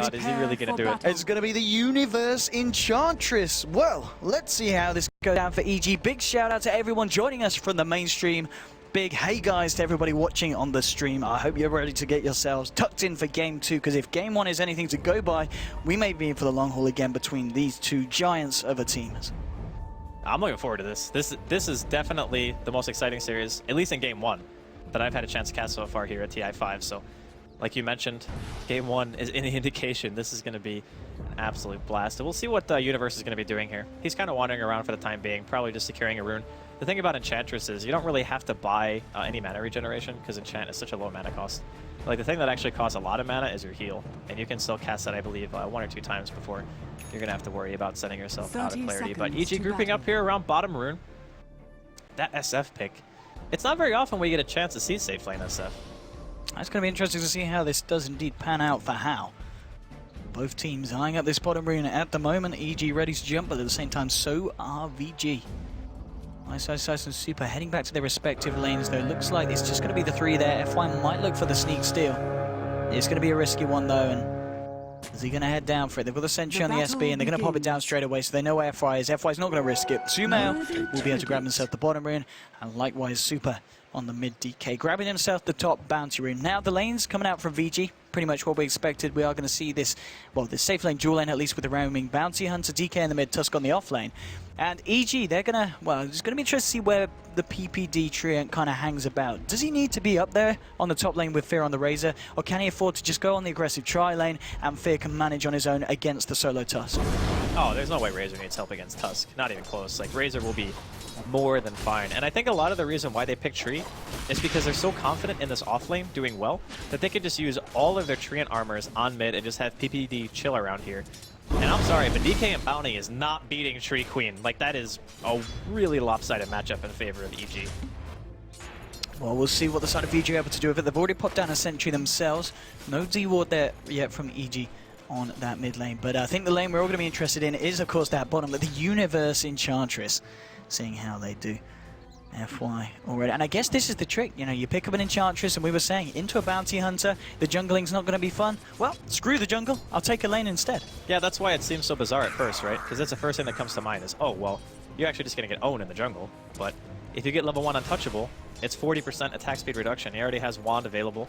god, is he really going to do it? It's going to be the Universe Enchantress. Well, let's see how this goes down for EG. Big shout out to everyone joining us from the mainstream. Big hey guys to everybody watching on the stream. I hope you're ready to get yourselves tucked in for game 2, because if game 1 is anything to go by, we may be in for the long haul again between these two giants of a team. I'm looking forward to this. This is definitely the most exciting series, at least in game 1, that I've had a chance to cast so far here at TI5. So, like you mentioned, game 1 is any indication this is going to be an absolute blast. And we'll see what Universe is going to be doing here. He's kind of wandering around for the time being, probably just securing a rune. The thing about Enchantress is you don't really have to buy any mana regeneration, because Enchant is such a low mana cost. Like, the thing that actually costs a lot of mana is your heal, and you can still cast that, I believe, 1 or 2 times before you're going to have to worry about sending yourself out of clarity. But EG grouping up here around bottom rune. That SF pick. It's not very often we get a chance to see safe lane SF. It's going to be interesting to see how this does indeed pan out for How. Both teams eyeing up this bottom rune at the moment. EG ready to jump, but at the same time, so are VG. Ice and Super heading back to their respective lanes, though. Looks like it's just going to be the 3 there. FY might look for the sneak steal. It's going to be a risky one, though, and is he going to head down for it? They've got the Sentry on the SB, and they're going to pop it down straight away, so they know where FY is. FY's not going to risk it. Sumail will be able to grab himself the bottom rune, and likewise Super on the mid DK, grabbing himself the top bounty rune. Now the lanes coming out from VG, pretty much what we expected. We are going to see this, well, this safe lane dual lane, at least with the roaming bounty hunter, DK in the mid, Tusk on the off lane. And EG, they're going to, well, it's going to be interesting to see where the PPD Treant kind of hangs about. Does he need to be up there on the top lane with Fear on the Razor, or can he afford to just go on the aggressive tri lane and Fear can manage on his own against the solo Tusk? Oh, there's no way Razor needs help against Tusk. Not even close. Like, Razor will be more than fine. And I think a lot of the reason why they pick Tree is because they're so confident in this off lane doing well that they can just use all of their Treant armors on mid and just have PPD chill around here. And I'm sorry, but DK and Bounty is not beating Tree Queen. Like, that is a really lopsided matchup in favor of EG. Well, we'll see what the side of VG are able to do with it. They've already popped down a Sentry themselves. No D-Ward there yet from EG on that mid lane. But I think the lane we're all going to be interested in is, of course, that bottom, the Universe Enchantress. Seeing how they do. FY already. And I guess this is the trick. You know, you pick up an Enchantress, and we were saying, into a Bounty Hunter, the jungling's not going to be fun. Well, screw the jungle. I'll take a lane instead. Yeah, that's why it seems so bizarre at first, right? Because that's the first thing that comes to mind is, oh, well, you're actually just going to get owned in the jungle. But if you get level 1 Untouchable, it's 40% attack speed reduction. He already has Wand available.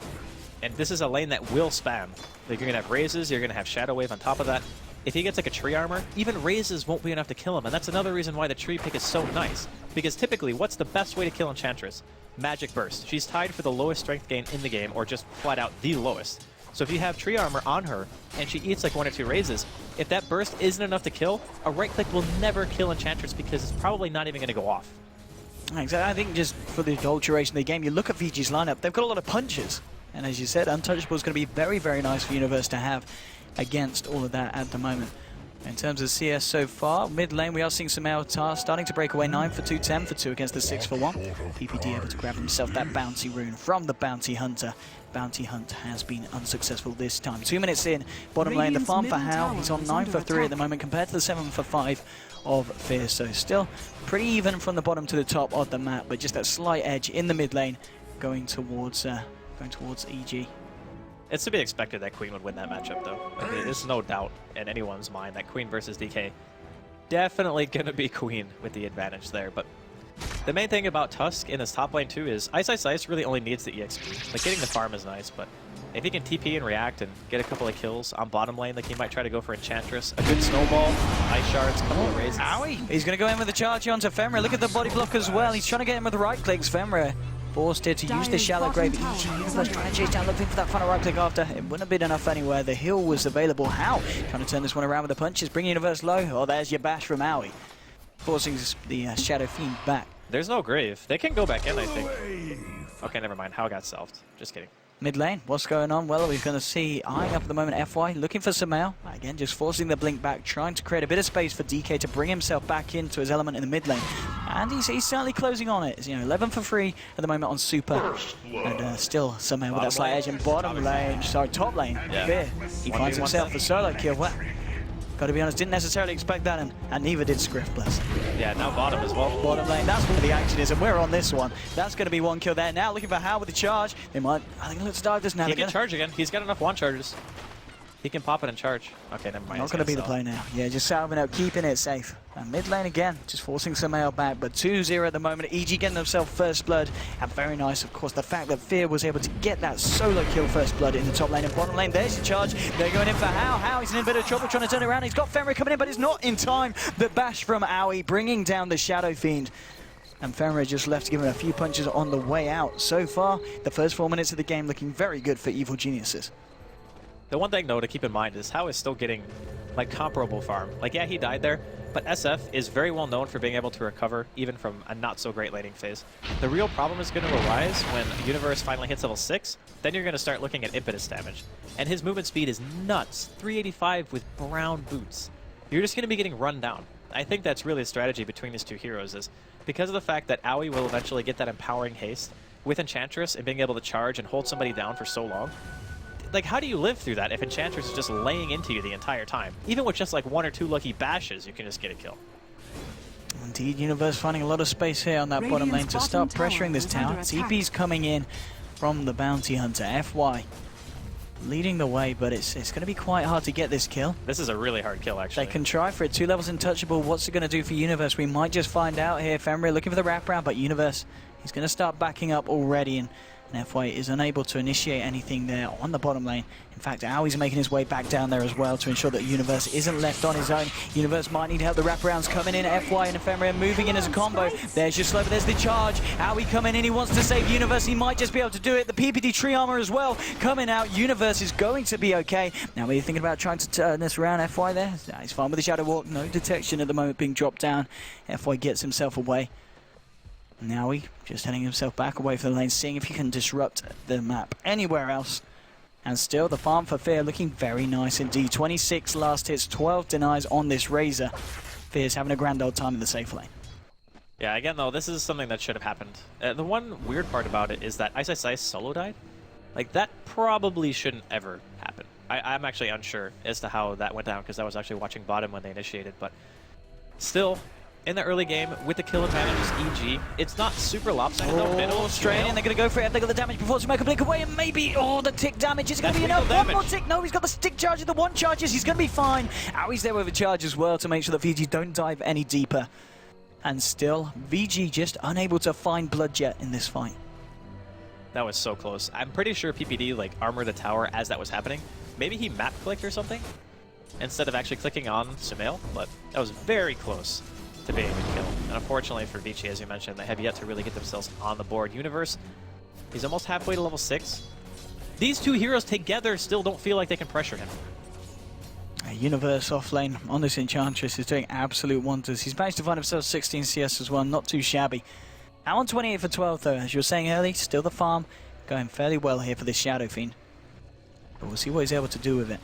And this is a lane that will spam. Like, you're going to have Razes, you're going to have Shadow Wave on top of that. If he gets like a tree armor, even Razes won't be enough to kill him, and that's another reason why the tree pick is so nice. Because typically, what's the best way to kill Enchantress? Magic Burst. She's tied for the lowest strength gain in the game, or just flat out the lowest. So if you have tree armor on her, and she eats like 1 or 2 Razes, if that burst isn't enough to kill, a right click will never kill Enchantress because it's probably not even going to go off. Exactly. I think just for the whole duration of the game, you look at VG's lineup, they've got a lot of punches. And as you said, Untouchable is going to be very, very nice for Universe to have against all of that at the moment. In terms of CS so far, mid lane we are seeing some Altar starting to break away. 9 for 2, 10 for 2 against the 6 for 1. PPD able to grab himself that bounty rune from the Bounty Hunter. Bounty Hunt has been unsuccessful this time. 2 minutes in, bottom lane, the farm for How. He's on 9 for 3 at the moment compared to the 7 for 5 of Fear. So still pretty even from the bottom to the top of the map, but just that slight edge in the mid lane going towards EG. It's to be expected that Queen would win that matchup, though. Like, there's no doubt in anyone's mind that Queen versus DK definitely going to be Queen with the advantage there. But the main thing about Tusk in his top lane, too, is Ice really only needs the EXP. Like, getting the farm is nice, but if he can TP and react and get a couple of kills on bottom lane, like he might try to go for Enchantress, a good snowball, Ice Shards, a couple of Razes. Owie! He's going to go in with the charge onto Femra. Look at the body block as well. He's trying to get him with the right clicks. Femra forced here to use the shallow grave. EG Universe trying to chase down, looking for that final right click after. It wouldn't have been enough anywhere. The heal was available. How? Trying to turn this one around with the punches. Bring Universe low. Oh, there's your bash from Owie. Forcing the Shadow Fiend back. There's no grave. They can go back in, I think. Okay, never mind. How got selfed. Just kidding. Mid lane, what's going on? Well, we're going to see eyeing up at the moment FY, looking for Sumail. Again, just forcing the blink back, trying to create a bit of space for DK to bring himself back into his element in the mid lane. And he's certainly closing on it. You know, 11 for 3 at the moment on Super. And still Sumail with that slight edge in bottom lane. Sorry, top lane. Yeah. Fear. He finds himself a solo kill. Well, got to be honest, didn't necessarily expect that, and neither did Scriff, bless. Yeah, now bottom as well. Bottom lane, that's where the action is, and we're on this one. That's going to be 1 kill there. Now looking for How with the charge. They might, I think, let's dive this now. He can charge again. He's got enough wand charges. He can pop it and charge. Okay, never mind. Not going to be the play now. Yeah, just salving out, keeping it safe. And mid lane again, just forcing Sumail back, but 2-0 at the moment. EG getting themselves first blood. And very nice, of course, the fact that Fear was able to get that solo kill first blood in the top lane and bottom lane. There's your charge. They're going in for How. How, he's in a bit of trouble trying to turn around. He's got Fenrir coming in, but it's not in time. The bash from Owie bringing down the Shadow Fiend. And Fenrir just left to give him a few punches on the way out. So far, the first 4 minutes of the game looking very good for Evil Geniuses. The one thing, though, to keep in mind is How is still getting, like, comparable farm. Like, yeah, he died there, but SF is very well known for being able to recover even from a not-so-great laning phase. The real problem is going to arise when Universe finally hits level 6. Then you're going to start looking at impetus damage. And his movement speed is nuts. 385 with brown boots. You're just going to be getting run down. I think that's really a strategy between these two heroes is because of the fact that Owie will eventually get that empowering haste with Enchantress and being able to charge and hold somebody down for so long. Like, how do you live through that if Enchantress is just laying into you the entire time? Even with just like 1 or 2 lucky bashes, you can just get a kill. Indeed, Universe finding a lot of space here on that bottom lane to start pressuring this tower. TP's coming in from the Bounty Hunter. FY leading the way, but it's going to be quite hard to get this kill. This is a really hard kill, actually. They can try for it. 2 levels untouchable. What's it going to do for Universe? We might just find out here. Fenrir looking for the wraparound, but Universe, he's going to start backing up already, and FY is unable to initiate anything there on the bottom lane. In fact, Owie's making his way back down there as well to ensure that Universe isn't left on his own. Universe might need help. The wraparounds coming in. FY and Ephemeria moving in as a combo. There's your slow, there's the charge. Owie coming in. He wants to save Universe. He might just be able to do it. The PPD tree armor as well coming out. Universe is going to be okay. Now, are you thinking about trying to turn this around? FY there? He's fine with the Shadow Walk. No detection at the moment being dropped down. FY gets himself away. Now he just heading himself back away from the lane, seeing if he can disrupt the map anywhere else. And still the farm for Fear looking very nice indeed. 26 last hits, 12 denies on this Razor. Fear's having a grand old time in the safe lane. Yeah, again though, this is something that should have happened. The one weird part about it is that Ice solo died. Like, that probably shouldn't ever happen. I'm actually unsure as to how that went down because I was actually watching bottom when they initiated, but still, in the early game, with the kill advantages, EG, it's not super lopsided though. Middle, straight in, they're going to go for it. They got the damage before to make a blink away, and maybe, the tick damage is going to be enough. One more tick, no, he's got the stick charges, the 1 charges, he's going to be fine. Owie's there with a charge as well to make sure that VG don't dive any deeper. And still, VG just unable to find Bloodjet in this fight. That was so close. I'm pretty sure PPD, like, armored the tower as that was happening. Maybe he map clicked or something, instead of actually clicking on Sumail, but that was very close to being a kill. And unfortunately for Vici, as you mentioned, they have yet to really get themselves on the board. Universe, he's almost halfway to level 6. These two heroes together still don't feel like they can pressure him. Universe off lane on this Enchantress is doing absolute wonders. He's managed to find himself 16 CS as well, not too shabby. Now on 28 for 12 though, as you were saying early, still the farm going fairly well here for this Shadow Fiend. But we'll see what he's able to do with it.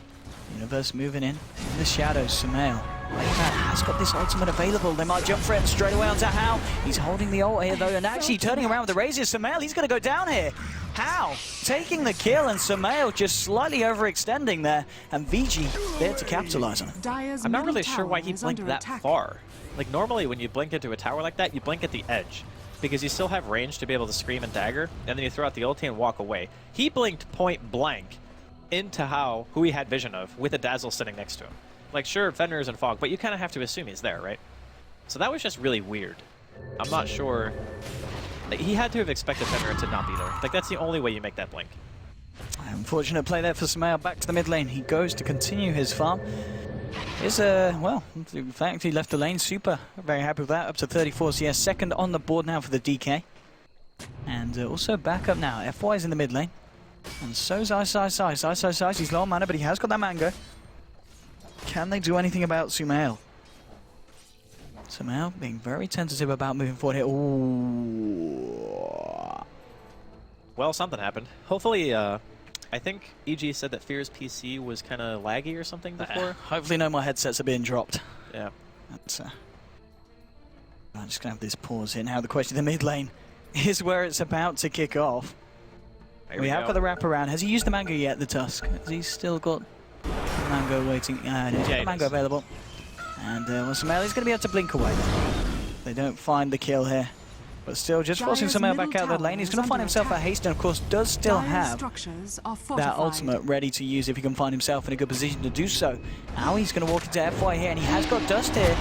Universe moving in the shadows. Sumail has got this ultimate available. They might jump for it straight away onto How. He's holding the ult here though, and actually turning around with the Razor. Sumail, he's going to go down here. How taking the kill, and Sumail just slightly overextending there, and VG there to capitalize on it. I'm not really sure why he blinked that far. Like, normally when you blink into a tower like that, you blink at the edge, because you still have range to be able to scream and dagger, and then you throw out the ulti and walk away. He blinked point blank into How, who he had vision of, with a Dazzle sitting next to him. Like, sure, Fenrir's in fog, but you kind of have to assume he's there, right? So that was just really weird. I'm not sure. Like, he had to have expected Fenrir to not be there. Like, that's the only way you make that blink. Unfortunate play there for Sumail. Back to the mid lane. He goes to continue his farm. Well, in fact, he left the lane. Super. Very happy with that. Up to 34 CS. Second on the board now for the DK. And also back up now. FY's in the mid lane. And so's Ice. He's low on mana, but he has got that mango. Can they do anything about Sumail? Sumail being very tentative about moving forward here. Ooh. Well, something happened. Hopefully, I think EG said that Fear's PC was kind of laggy or something before. Hopefully no more headsets are being dropped. Yeah. That's, I'm just going to have this pause here. Now the question in the mid lane is where it's about to kick off. We have got the wraparound. Has he used the mango yet, the Tusk? Has he still got the mango waiting? He's got the mango available. And Sumail is going to be able to blink away. They don't find the kill here. But still, just forcing Sumail back out of the lane. He's going to find himself a haste, and of course does still have that ultimate ready to use if he can find himself in a good position to do so. Now he's going to walk into FY here, and he has got dust here.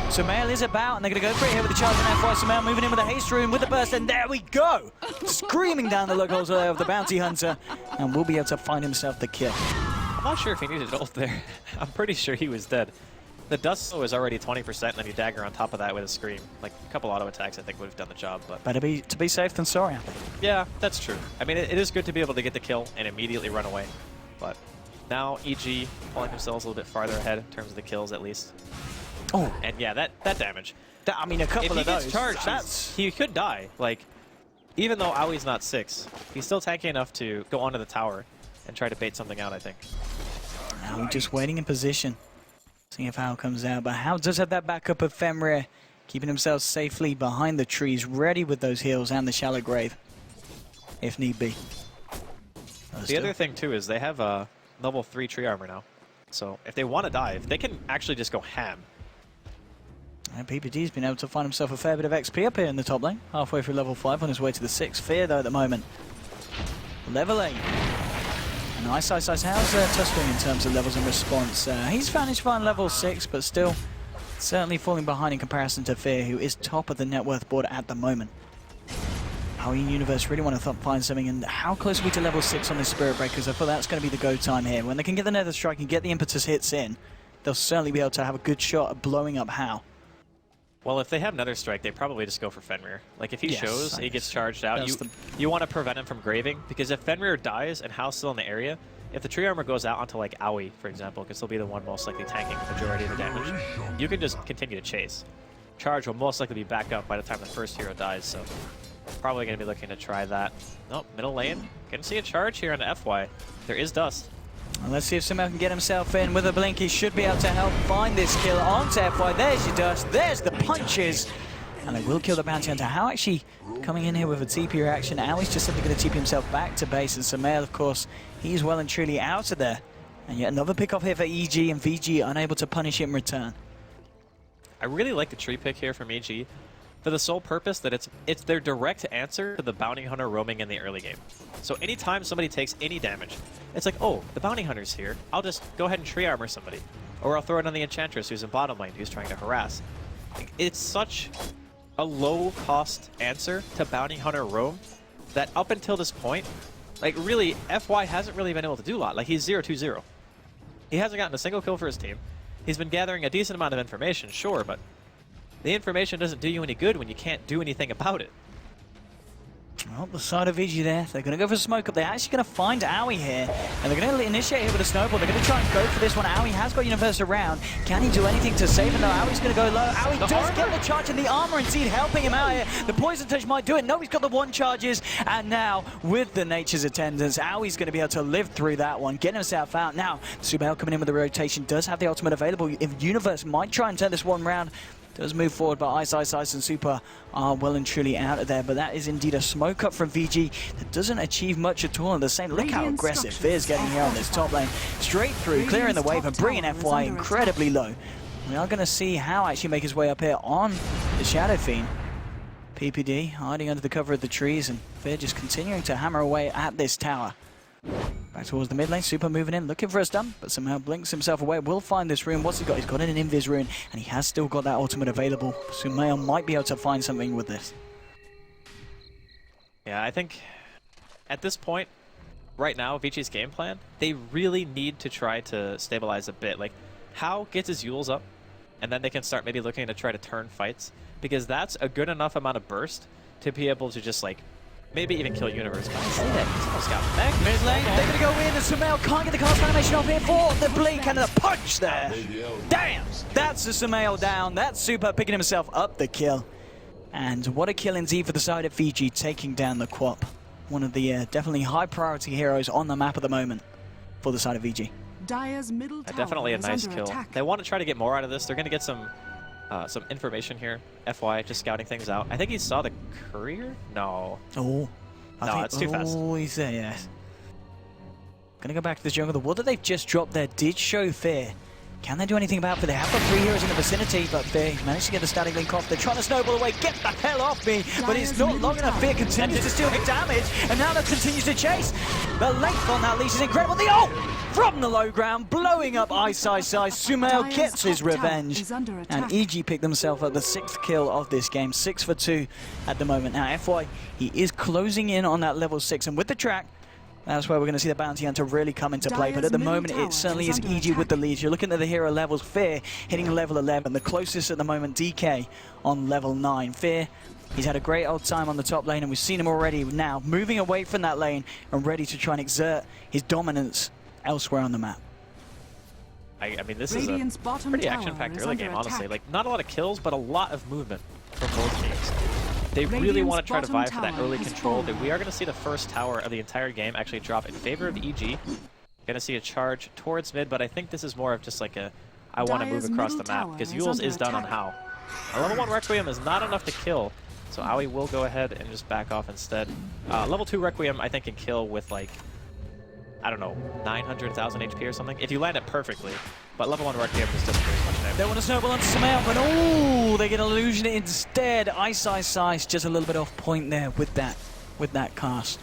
Sumail is about, and they're going to go for it here with the charge on FY. Sumail moving in with a haste rune with the burst, and there we go! Screaming down the lug holes of the bounty hunter, and will be able to find himself the kill. I'm not sure if he needed ult there. I'm pretty sure he was dead. The dust is already 20%, and then you dagger on top of that with a scream. Like, a couple auto attacks I think would have done the job, but... Better to be safe than sorry. Yeah, that's true. I mean, it is good to be able to get the kill and immediately run away. But now EG pulling themselves a little bit farther ahead in terms of the kills, at least. Oh. And yeah, that damage. I mean, a couple of those. If he gets charged, he could die. Like, even though Aui's not 6, he's still tanky enough to go onto the tower and try to bait something out, I think. Now we're just waiting in position. Seeing if Hao comes out, but Hao does have that backup of Fenrir, keeping himself safely behind the trees, ready with those heals and the shallow grave, if need be. The other thing too is they have a level 3 tree armor now, so if they want to dive, they can actually just go ham. And PPD's been able to find himself a fair bit of XP up here in the top lane, halfway through level 5 on his way to the 6. Fear though at the moment. Level 8. Nice. How's Tusk doing in terms of levels and response? He's managed to find level 6, but still certainly falling behind in comparison to Fear, who is top of the net worth board at the moment. How in Universe really want to find something, and how close are we to level 6 on this Spirit Breakers? I thought that's going to be the go time here. When they can get the Nether Strike and get the impetus hits in, they'll certainly be able to have a good shot at blowing up Hao. Well, if they have Nether Strike, they probably just go for Fenrir. Like, if he shows, he gets charged out, you want to prevent him from graving, because if Fenrir dies and Hao's still in the area, if the tree armor goes out onto, like, Aoi, for example, because he'll be the one most likely tanking the majority of the damage, you can just continue to chase. Charge will most likely be back up by the time the first hero dies, so probably going to be looking to try that. Nope, middle lane. Can see a charge here on the FY. There is dust. Well, let's see if Sumail can get himself in with a blink. He should be able to help find this kill onto FY. There's your dust. There's the punches. And they will kill the bounty hunter. How actually coming in here with a TP reaction. Aui's just simply going to TP himself back to base. And Sumail, of course, he's well and truly out of there. And yet another pick off here for EG, and VG unable to punish it in return. I really like the tree pick here from EG for the sole purpose that it's their direct answer to the bounty hunter roaming in the early game. So anytime somebody takes any damage, it's like, oh, the bounty hunter's here. I'll just go ahead and tree armor somebody. Or I'll throw it on the enchantress who's in bottom lane who's trying to harass. It's such a low-cost answer to bounty hunter roam that up until this point, like really, FY hasn't really been able to do a lot. Like he's 0-2-0. He hasn't gotten a single kill for his team. He's been gathering a decent amount of information, sure, but the information doesn't do you any good when you can't do anything about it. Well, the side of Vici there. They're going to go for smoke up. They're actually going to find Aoi here. And they're going to initiate here with a snowball. They're going to try and go for this one. Aoi has got Universe around. Can he do anything to save him? No, Aoi's going to go low. Aoi does get the charge, and the armor indeed helping him out here. The poison touch might do it. No, he's got the 1 charges. And now, with the Nature's Attendants, Aoi's going to be able to live through that one, get himself out. Now, Sumail coming in with the rotation does have the ultimate available. If Universe might try and turn this one round, does move forward, but Ice, and Super are well and truly out of there. But that is indeed a smoke up from VG that doesn't achieve much at all. And the same, look how aggressive Fear's getting here on this top lane. Straight through, clearing the wave and bringing FY incredibly low. We are going to see Hao actually make his way up here on the Shadow Fiend. PPD hiding under the cover of the trees, and Fear just continuing to hammer away at this tower. Back towards the mid lane, Super moving in, looking for a stun, but somehow blinks himself away. Will find this rune. What's he got? He's got an invis rune, and he has still got that ultimate available. Sumail might be able to find something with this. Yeah, I think at this point, right now, Vici's game plan, they really need to try to stabilize a bit. Like, Hao gets his Yules up, and then they can start maybe looking to try to turn fights, because that's a good enough amount of burst to be able to just, like, maybe even kill Universe. But I say that, he's almost got back. Mid lane, they're going to go in, and Sumail can't get the cast animation off here for the blink, and the punch there. Damn! That's the Sumail down. That's Super picking himself up the kill. And what a kill indeed for the side of Fiji, taking down the Quap. One of the definitely high priority heroes on the map at the moment for the side of Vici. Definitely a nice kill. They want to try to get more out of this. They're going to get some information here. FY, just scouting things out. I think he saw the courier? No. Oh. No, it's too fast. Oh, he's there, yes. Gonna go back to the jungle. The ward that they've just dropped there did show Fear Can they do anything about it? They have got 3 heroes in the vicinity, but they managed to get the static link off. They're trying to snowball away. Get the hell off me! But it's not long enough. Fear continues to steal the damage, and now that continues to chase. The length on that leash is incredible. The ult from the low ground, blowing up Ice. Sumail gets his revenge, and EG picked themselves up the 6th kill of this game. 6 for 2 at the moment. Now, FY, he is closing in on that level 6, and with the track, that's where we're going to see the Bounty Hunter really come into play. But at the moment, it certainly is EG with the lead. You're looking at the hero levels. Fear hitting level 11. The closest at the moment, DK on level 9. Fear, he's had a great old time on the top lane, and we've seen him already now moving away from that lane and ready to try and exert his dominance elsewhere on the map. I mean, this is a pretty action-packed early game, honestly. Like, not a lot of kills, but a lot of movement from both teams. They really want to try to vie for that early control. We are going to see the first tower of the entire game actually drop in favor of EG. Going to see a charge towards mid, but I think this is more of just like a, I want to move across the map, because Yules is done on How. A level 1 Requiem is not enough to kill, so Aoi will go ahead and just back off instead. Level 2 Requiem, I think, can kill with like, I don't know, 900,000 HP or something, if you land it perfectly. But level 1 Requiem just doesn't do as much damage. They want to snowball onto Sumail, but oh, they get Illusion instead. Ice just a little bit off point there with that cast.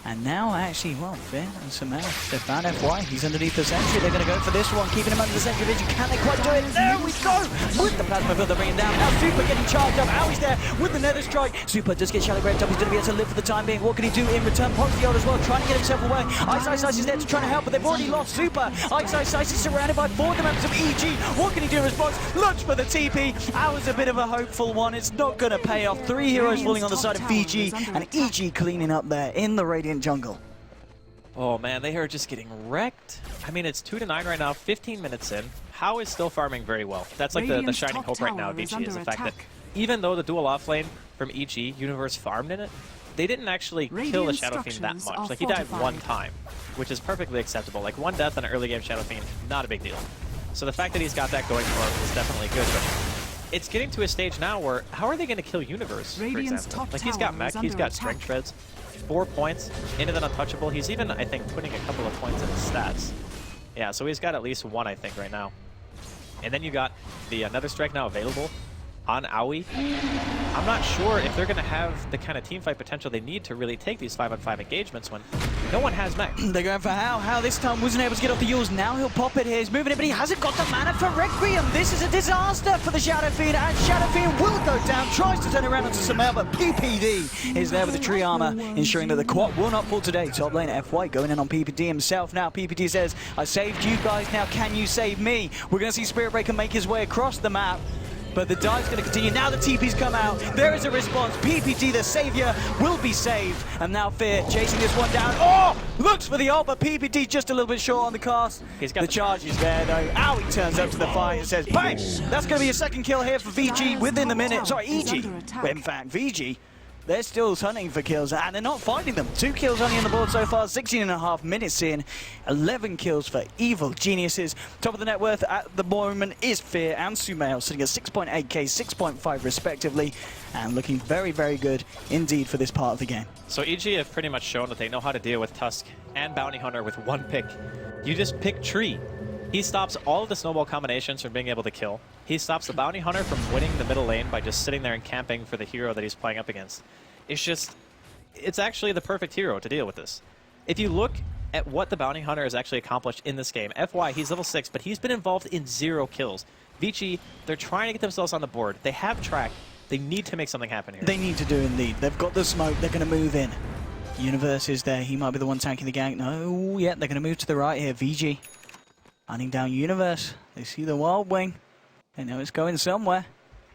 And now, actually, well, Fear and Sumail, they found FY. He's underneath the sentry. They're going to go for this one, keeping him under the sentry vision. Can they quite do it? There we go! With the plasma field, they're bringing him down. Now Super getting charged up. Aui's there with the Nether Strike. Super does get Shallow Grave up. He's going to be able to live for the time being. What can he do in return? Pops the ult as well, trying to get himself away. Ice is there to try to help, but they've already lost Super. Ice is surrounded by 4 of the members of EG. What can he do in response? Lunge for the TP. Aui's a bit of a hopeful one. It's not going to pay off. 3 heroes falling on the side of VG, and EG cleaning up there in the Radiant jungle. Oh man, they are just getting wrecked. I mean, it's 2-9 right now, 15 minutes in. How is still farming very well. That's like the shining hope right now of Vici, is the fact that even though the dual offlane from EG, Universe farmed in it, they didn't actually kill the Shadow Fiend that much. Like, he died 1 time, which is perfectly acceptable. Like, 1 death on an early game Shadow Fiend, not a big deal. So the fact that he's got that going for him is definitely good, but it's getting to a stage now where, how are they going to kill Universe, for example? Like, he's got mech, he's got strength shreds. 4 points into that untouchable. He's even, I think, putting a couple of points in his stats. Yeah, so he's got at least 1, I think, right now. And then you got the Nether Strike now available on Aoi. I'm not sure if they're going to have the kind of teamfight potential they need to really take these 5-on-5 engagements when no one has mech. They're going for How. How this time wasn't able to get off the Yules. Now he'll pop it here. He's moving it, but he hasn't got the mana for Requiem. This is a disaster for the Shadow Fiend, and Shadow Fiend will go down. Tries to turn around onto Sumail, but PPD is there with the tree armor, ensuring that the quad will not fall today. Top lane FY going in on PPD himself. Now PPD says, I saved you guys, now can you save me? We're going to see Spirit Breaker make his way across the map. But the dive's going to continue. Now the TP's come out. There is a response. PPT, the savior, will be saved. And now Fear chasing this one down. Oh! Looks for the ult, but PPT just a little bit short on the cast. He's got the charge is there, though. Aoi turns up to the fight and says, bang! That's going to be a second kill here for VG within the minute. Sorry, EG. But in fact, VG, they're still hunting for kills, and they're not finding them. 2 kills only on the board so far, 16.5 minutes in, 11 kills for Evil Geniuses. Top of the net worth at the moment is Fear and Sumail, sitting at 6.8k, 6.5 respectively, and looking very, very good indeed for this part of the game. So EG have pretty much shown that they know how to deal with Tusk and Bounty Hunter with 1 pick. You just pick Tree. He stops all of the snowball combinations from being able to kill. He stops the Bounty Hunter from winning the middle lane by just sitting there and camping for the hero that he's playing up against. It's actually the perfect hero to deal with this. If you look at what the Bounty Hunter has actually accomplished in this game, FY, he's level 6, but he's been involved in 0 kills. Vici, they're trying to get themselves on the board. They have track. They need to make something happen here. They need to do indeed. They've got the smoke. They're going to move in. Universe is there. He might be the one tanking the gank. No, yeah, they're going to move to the right here. VG. Hunting down Universe. They see the Wild Wing. They know it's going somewhere.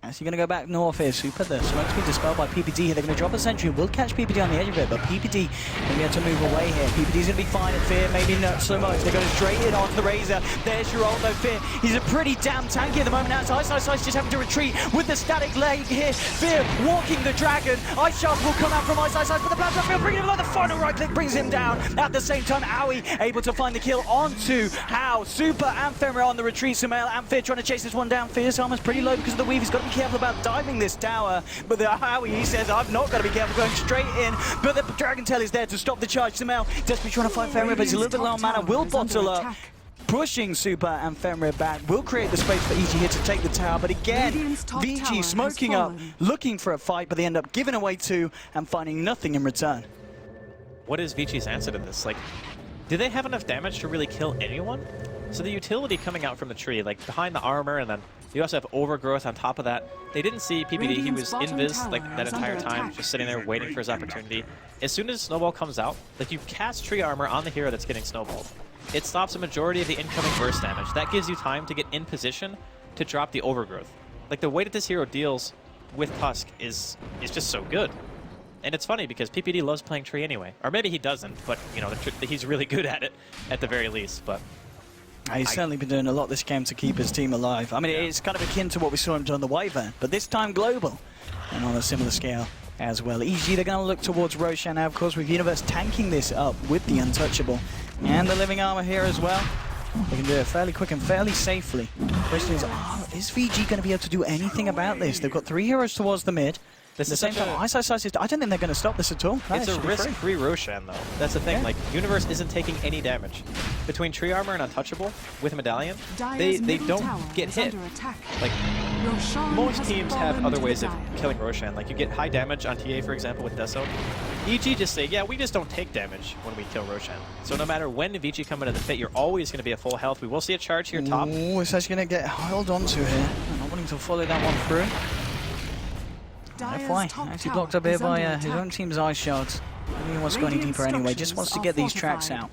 As you're going to go back north here, Super. The smoke's been dispelled by PPD here. They're going to drop a sentry. Will catch PPD on the edge of it, but PPD going to be able to move away here. PPD's going to be fine at Fear, maybe not so much. They're going straight in onto the Razor. There's your ult, though, Fear. He's a pretty damn tanky at the moment. Now it's Ice just having to retreat with the static leg here. Fear walking the dragon. Ice Shark will come out from Ice, but the plasma field bringing him along. The final right click brings him down. At the same time, Aoi able to find the kill onto How. Super and Femra on the retreat. Sumail and Fear trying to chase this one down. Fear's armor's pretty low because of the weave. He's got to be careful about diving this tower, but the Aoi, he says, I've not got to be careful going straight in, but the Dragon Tail is there to stop the charge. Sumail desperately trying to fight Femra, but he's a little bit low on mana, will bottle up. pushing Super and Fenrir back. Will create the space for EG here to take the tower, but again, Vici smoking up, looking for a fight, but they end up giving away 2 and finding nothing in return. What is Vici's answer to this? Like, do they have enough damage to really kill anyone? So the utility coming out from the tree, like behind the armor, and then you also have overgrowth on top of that. They didn't see PPD. He was invis like that entire time, just sitting there waiting for his opportunity. As soon as Snowball comes out, like you cast tree armor on the hero that's getting snowballed. It stops a majority of the incoming burst damage. That gives you time to get in position to drop the overgrowth. Like the way that this hero deals with Tusk is just so good. And it's funny because PPD loves playing tree anyway. Or maybe he doesn't, but you know, he's really good at it at the very least. But he's certainly been doing a lot this game to keep his team alive. I mean, it's kind of akin to what we saw him do on the Wyvern, but this time global and on a similar scale as well. EG, they're going to look towards Roshan now, of course, with Universe tanking this up with the Untouchable and the Living Armor here as well. They can do it fairly quick and fairly safely. The question is VG going to be able to do anything about this? They've got 3 heroes towards the mid. At the same time, I don't think they're going to stop this at all. It's a risk-free Roshan, though. That's the thing. Yeah. Like, Universe isn't taking any damage. Between Tree Armor and Untouchable, with Medallion, they don't get hit. Like, most teams have other ways of killing Roshan. Like, you get high damage on TA, for example, with Deso. EG just say, yeah, we just don't take damage when we kill Roshan. So no matter when Vici come into the pit, you're always going to be at full health. We will see a charge here top. Oh, it's actually going to get held onto here. I'm not wanting to follow that one through. FY actually blocked up here by his own team's Ice Shards. I don't think he wants to go any deeper anyway, just wants to get these tracks out.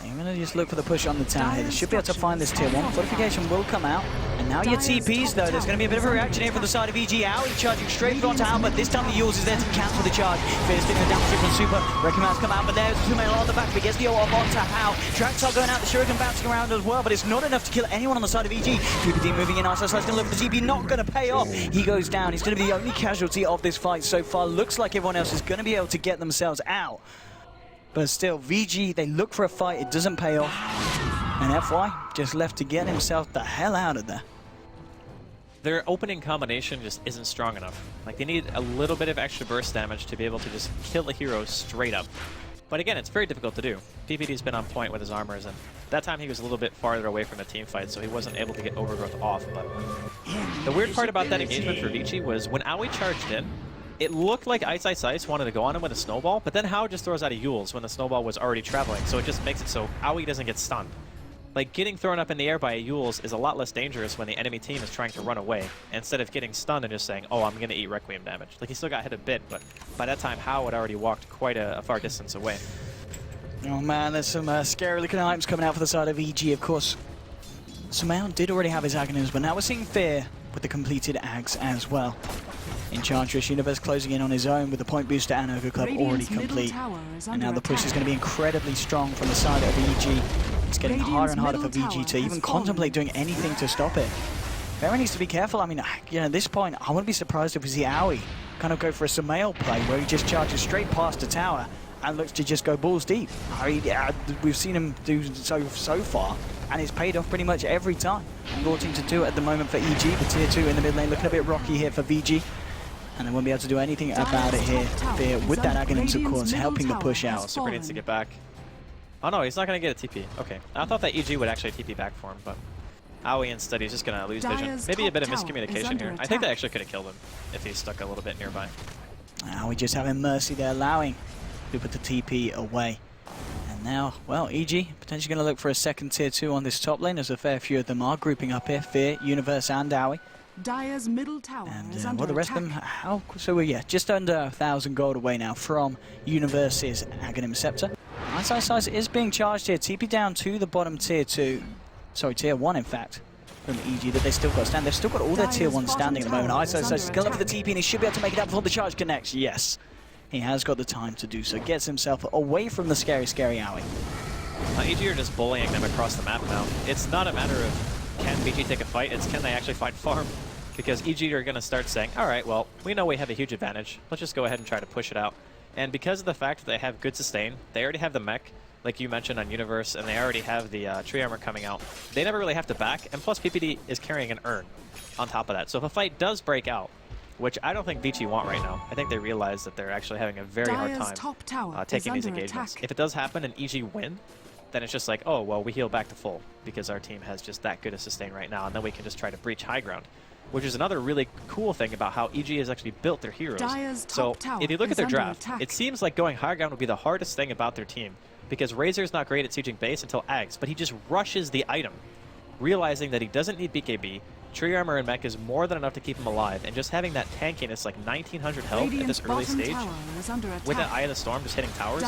I'm going to just look for the push on the tower here. They should be able to find this tier 1. Fortification will come out. And now your TPs though, there's going to be a bit of a reaction here from the side of EG. Out, he's charging straight front to Al, but this time the Yules is there to cancel the charge. Fierce doing a down from Super. Wrecking Man's come out, but there's 2 men on the back, but gets the ult off onto Hal. Tracks are going out, the Shuriken bouncing around as well, but it's not enough to kill anyone on the side of EG. PPD moving in, Ice Slide's going to look for the TP, not going to pay off. He goes down, he's going to be the only casualty of this fight so far. Looks like everyone else is going to be able to get themselves out. But still, VG, they look for a fight, it doesn't pay off. And FY just left to get himself the hell out of there. Their opening combination just isn't strong enough. Like, they need a little bit of extra burst damage to be able to just kill a hero straight up. But again, it's very difficult to do. PPD's been on point with his armors, and that time he was a little bit farther away from the team fight, so he wasn't able to get overgrowth off. But the weird part about that engagement for Vici was when Aoi charged in, it looked like Ice wanted to go on him with a snowball, but then Hao just throws out a Yules when the snowball was already traveling, so it just makes it so Aoi doesn't get stunned. Like, getting thrown up in the air by a Yules is a lot less dangerous when the enemy team is trying to run away, instead of getting stunned and just saying, oh, I'm going to eat Requiem damage. Like, he still got hit a bit, but by that time, Hao had already walked quite a far distance away. Oh man, there's some scary looking items coming out for the side of EG, of course. Sumail did already have his Aghanims, but now we're seeing Fear with the completed Aghs as well. Enchantress, Universe closing in on his own with the point booster and Ogre Club already complete. And now the push is going to be incredibly strong from the side of EG. It's getting harder and harder for VG to even contemplate doing anything to stop it. Fear needs to be careful. I mean, you know, at this point, I wouldn't be surprised if we see Aoi kind of go for a Sumail play where he just charges straight past the tower and looks to just go balls deep. I mean, we've seen him do so far, and it's paid off pretty much every time. Nothing to do at the moment for EG, the tier 2 in the mid lane looking a bit rocky here for VG. And they won't be able to do anything about it here. Fear with that Aghanims, of course, helping the push out. Super needs to get back. Oh no, he's not going to get a TP. Okay. I thought that EG would actually TP back for him, but Aoi instead, he's just going to lose vision. Maybe a bit of miscommunication here. I think they actually could have killed him if he stuck a little bit nearby. Aoi just having mercy there, allowing to put the TP away. And now, well, EG potentially going to look for a second tier 2 on this top lane, as a fair few of them are grouping up here. Fear, Universe and Aoi. Dire's middle tower is under well, the rest of them, so we're just under 1,000 gold away now from Universe's Aghanim Scepter. Ice is being charged here, TP down to the bottom tier 2, sorry, tier 1 in fact, from EG that they still got stand. They've still got all their tier 1 standing at the moment. Ice is going for the TP and he should be able to make it out before the charge connects. Yes, he has got the time to do so. Gets himself away from the scary Aoi. EG are just bullying them across the map now. It's not a matter of can VG take a fight, it's can they actually find farm. Because EG are going to start saying, alright, well, we know we have a huge advantage. Let's just go ahead and try to push it out. And because of the fact that they have good sustain, they already have the mech, like you mentioned on Universe, and they already have the tree armor coming out. They never really have to back, and plus PPD is carrying an urn on top of that. So if a fight does break out, which I don't think Vici want right now, I think they realize that they're actually having a very hard time taking these engagements. If it does happen and EG win, then it's just like, oh, well, we heal back to full because our team has just that good a sustain right now, and then we can just try to breach high ground, which is another really cool thing about how EG has actually built their heroes. So if you look at their draft, it seems like going high ground would be the hardest thing about their team, because Razor's not great at sieging base until Ags, but he just rushes the item, realizing that he doesn't need BKB, tree armor and mech is more than enough to keep him alive, and just having that tankiness, like 1900 health at this early stage, with an Eye of the Storm just hitting towers,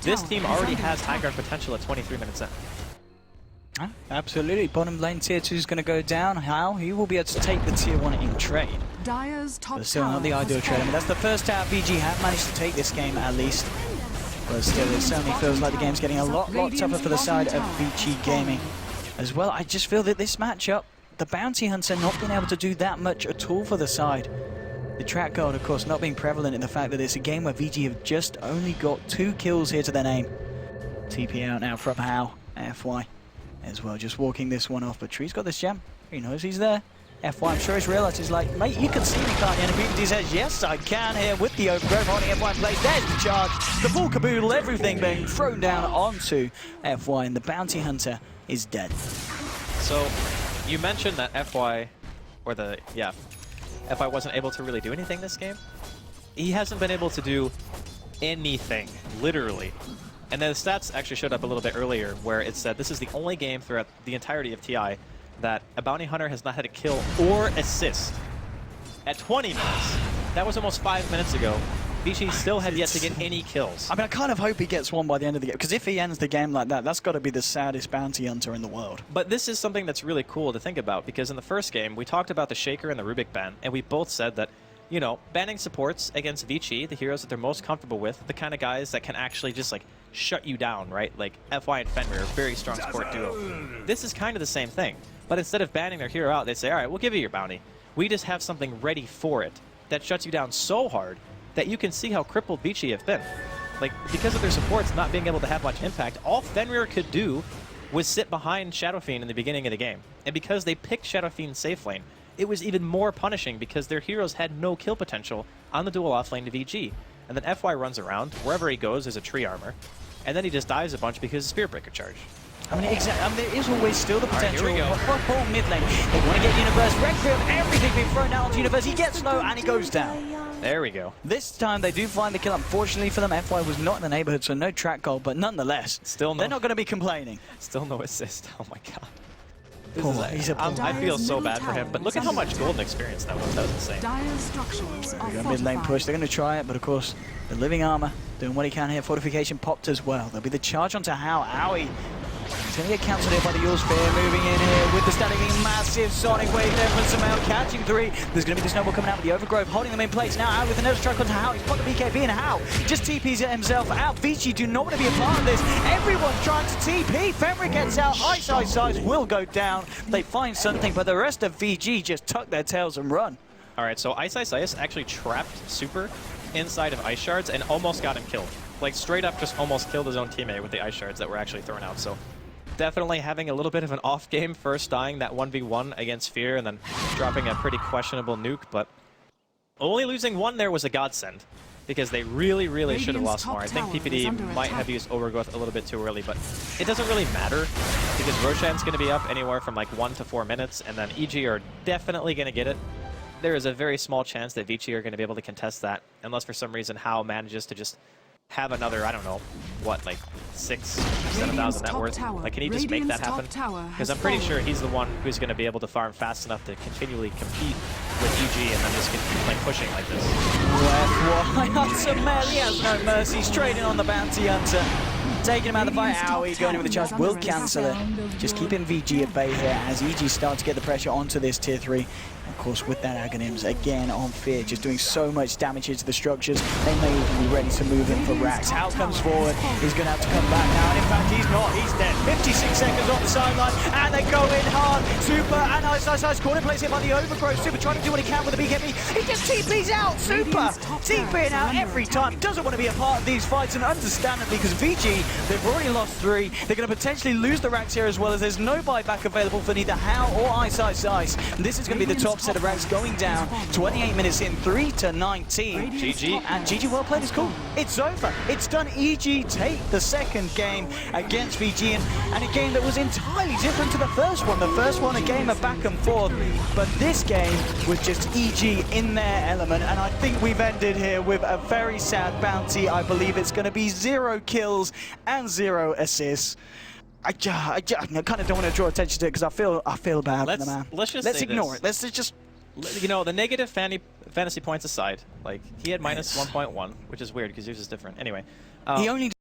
this team already has high ground potential at 23 minutes in. Absolutely. Bottom lane tier 2 is going to go down. How? He will be able to take the tier 1 in trade. But still not the ideal trade. I mean, that's the first out VG have managed to take this game at least. But still, it certainly feels like the game's getting a lot tougher for the side of Vici Gaming as well. I just feel that this matchup, the Bounty Hunter not being able to do that much at all for the side. The track guard, of course, not being prevalent in the fact that it's a game where VG have just only got 2 kills here to their name. TP out now from How, FY as well, just walking this one off. But Tree's got this gem. He knows he's there. FY, I'm sure he's realised, he's like, mate, you can see me, can't you? And BBD says, yes, I can here with the overgrowth holding FY in place. There's the charge, the full caboodle, everything being thrown down onto FY, and the Bounty Hunter is dead. So, you mentioned that FY wasn't able to really do anything this game. He hasn't been able to do anything, literally. And then the stats actually showed up a little bit earlier, where it said this is the only game throughout the entirety of TI that a bounty hunter has not had a kill or assist. At 20 minutes, that was almost 5 minutes ago, Vici still had yet to get any kills. I mean, I kind of hope he gets one by the end of the game, because if he ends the game like that, that's got to be the saddest bounty hunter in the world. But this is something that's really cool to think about, because in the first game, we talked about the Shaker and the Rubik ban, and we both said that, you know, banning supports against Vici, the heroes that they're most comfortable with, the kind of guys that can actually just, like, shut you down, right? Like, FY and Fenrir, very strong support duo. This is kind of the same thing. But instead of banning their hero out, they say, all right, we'll give you your bounty. We just have something ready for it that shuts you down so hard that you can see how crippled Vici have been. Like, because of their supports not being able to have much impact, all Fenrir could do was sit behind Shadow Fiend in the beginning of the game. And because they picked Shadow Fiend's safe lane, it was even more punishing because their heroes had no kill potential on the dual off lane to VG. And then FY runs around, wherever he goes is a tree armor, and then he just dies a bunch because of Spirit Breaker charge. I mean, there is always still the potential. Right, here we go. For mid lane. They want to get Universe. Requiem, everything being thrown out onto Universe. He gets low and he goes down. There we go. This time they do find the kill. Unfortunately for them, FY was not in the neighborhood, so no track goal, but nonetheless, they're not going to be complaining. Still no assist. Oh my god. I feel so bad for him, but look at how much golden experience that was. That was insane. We got mid lane push. They're going to try it, but of course, the living armor doing what he can here. Fortification popped as well. There'll be the charge onto How. Owie. He's going to get cancelled here by the Yule's Sphere, moving in here with the standing massive Sonic Wave there from Samuel, catching 3. There's going to be the Snowball coming out with the Overgrowth, holding them in place. Now out with another strike onto How. He's put the BKB and How just TPs it himself out. Vici do not want to be a part of this. Everyone's trying to TP. Fenrir gets out. Ice will go down. They find something, but the rest of VG just tuck their tails and run. All right, so Ice actually trapped Super inside of Ice Shards and almost got him killed. Like, straight up just almost killed his own teammate with the Ice Shards that were actually thrown out. So definitely having a little bit of an off game, first dying that 1v1 against Fear and then dropping a pretty questionable nuke, but only losing one there was a godsend because they really should have lost more. I think PPD might have used Overgrowth a little bit too early, but it doesn't really matter because Roshan's going to be up anywhere from like 1 to 4 minutes, and then EG are definitely going to get it. There is a very small chance that Vici are going to be able to contest that unless for some reason How manages to just have another, I don't know, what, like 6,000 or 7,000 net worth. Like, can he just make that happen? Because I'm pretty sure he's the one who's going to be able to farm fast enough to continually compete with EG and then just keep like pushing like this. He has no mercy, straight in on the Bounty Hunter. Taking him out of the fight. Owie going in with the charge will cancel it. Just keeping VG at bay here as EG starts to get the pressure onto this tier 3. Of course, with that Aghanims again on Fear, just doing so much damage into the structures, they may even be ready to move in for racks. How comes forward, he's going to have to come back now, and in fact he's not, he's dead. 56 seconds on the sideline, and they go in hard. Super and Ice caught in place here by the Overgrowth. Super trying to do what he can with the BKB. He just TP's out. Super TPing out every time. Doesn't want to be a part of these fights, and understandably, because VG, they've already lost 3. They're going to potentially lose the racks here as well, as there's no buyback available for neither How or Ice. This is going to be the top top set of rounds going down. 28 minutes in, 3-19. GG. And GG, well played, is cool. It's over. It's done. EG take the second game against VG, and a game that was entirely different to the first one. The first one, a game of back and forth, but this game was just EG in their element, and I think we've ended here with a very sad bounty. I believe it's going to be 0 kills and 0 assists. I kind of don't want to draw attention to it because I feel bad for the man. Let's ignore it. Let's just, you know, the negative fantasy points aside, like he had -1.1, which is weird because yours is different. Anyway, he only